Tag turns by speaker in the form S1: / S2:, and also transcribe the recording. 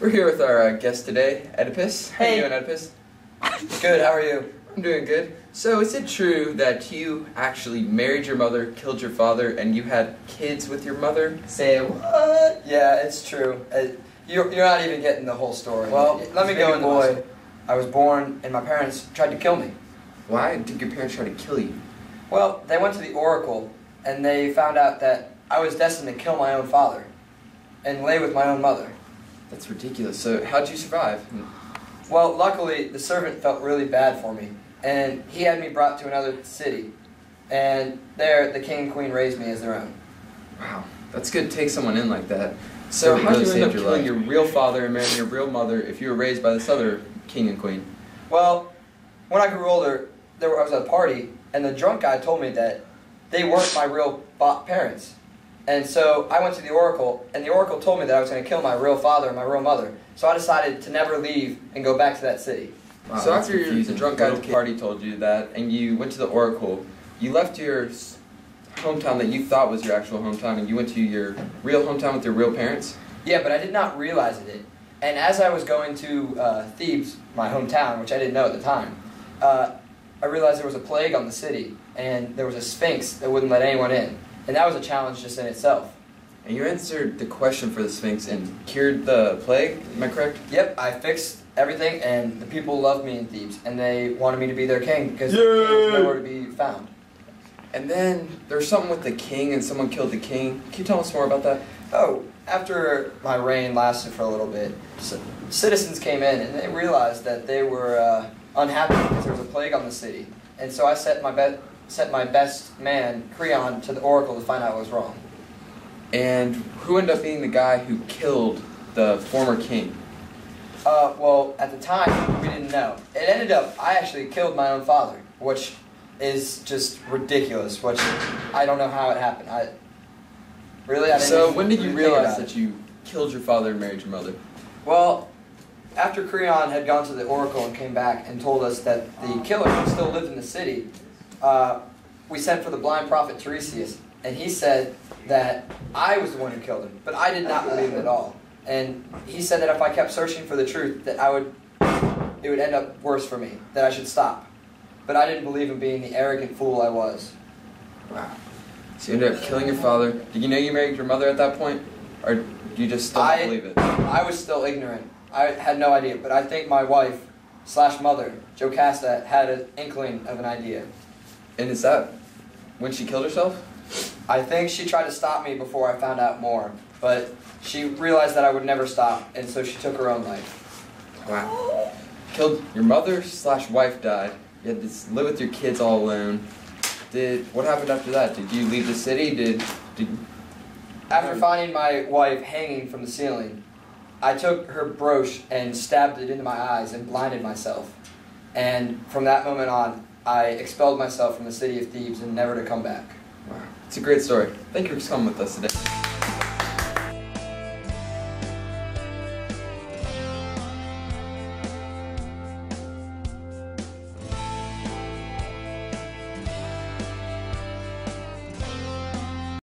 S1: We're here with our guest today, Oedipus. How
S2: Hey.
S1: you doing, Oedipus?
S2: Good, how are you?
S1: I'm doing good. So, is it true that you actually married your mother, killed your father, and you had kids with your mother?
S2: Say what? Yeah, it's true. You're not even getting the whole story. Well, let me go into boy. I was born and my parents tried to kill me.
S1: Why did your parents try to kill you?
S2: Well, they went to the oracle and they found out that I was destined to kill my own father and lay with my own mother.
S1: That's ridiculous. So, how'd you survive?
S2: Well, luckily, the servant felt really bad for me, and he had me brought to another city, and there the king and queen raised me as their own.
S1: Wow, that's good to take someone in like that. So,
S2: It
S1: how'd
S2: really
S1: you end up
S2: saved your
S1: killing
S2: life.
S1: your real father and marrying your real mother if you were raised by this other king and queen?
S2: Well, when I grew older, I was at a party, and the drunk guy told me that they weren't my real parents. And so I went to the oracle, and the oracle told me that I was going to kill my real father and my real mother. So I decided to never leave and go back to that city.
S1: Wow, so after the drunk guy at the party told you that, and you went to the oracle, you left your hometown that you thought was your actual hometown, and you went to your real hometown with your real parents?
S2: Yeah, but I did not realize it. And as I was going to Thebes, my hometown, which I didn't know at the time, I realized there was a plague on the city, and there was a sphinx that wouldn't let anyone in. And that was a challenge just in itself.
S1: And you answered the question for the Sphinx and cured the plague, am I correct?
S2: Yep, I fixed everything, and the people loved me in Thebes, and they wanted me to be their king because the king was nowhere to be found.
S1: And then there's something with the king, and someone killed the king. Can you tell us more about that?
S2: Oh, after my reign lasted for a little bit, citizens came in, and they realized that they were unhappy because there was a plague on the city. And so I sent my best man, Creon, to the oracle to find out what was wrong.
S1: And who ended up being the guy who killed the former king?
S2: Well, at the time, we didn't know. It ended up, I actually killed my own father, which is just ridiculous, which I don't know how it happened. I didn't
S1: So
S2: even
S1: when did you
S2: think
S1: realize
S2: about it.
S1: that you killed your father and married your mother?
S2: Well, after Creon had gone to the oracle and came back and told us that the killer still lived in the city, we sent for the blind prophet Tiresias, and he said that I was the one who killed him, but I did not believe him at all. And he said that if I kept searching for the truth, that it would end up worse for me, that I should stop. But I didn't believe him, being the arrogant fool I was.
S1: Wow. So you ended up killing your father. Did you know you married your mother at that point? Or do you just still not believe it?
S2: I was still ignorant. I had no idea, but I think my wife/mother, Jocasta, had an inkling of an idea.
S1: And is that when she killed herself?
S2: I think she tried to stop me before I found out more, but she realized that I would never stop, and so she took her own life.
S1: Wow. Killed your mother/wife died. You had to live with your kids all alone. What happened after that? Did you leave the city?
S2: After finding my wife hanging from the ceiling, I took her brooch and stabbed it into my eyes and blinded myself. And from that moment on, I expelled myself from the city of Thebes and never to come back.
S1: Wow. It's a great story. Thank you for coming with us today.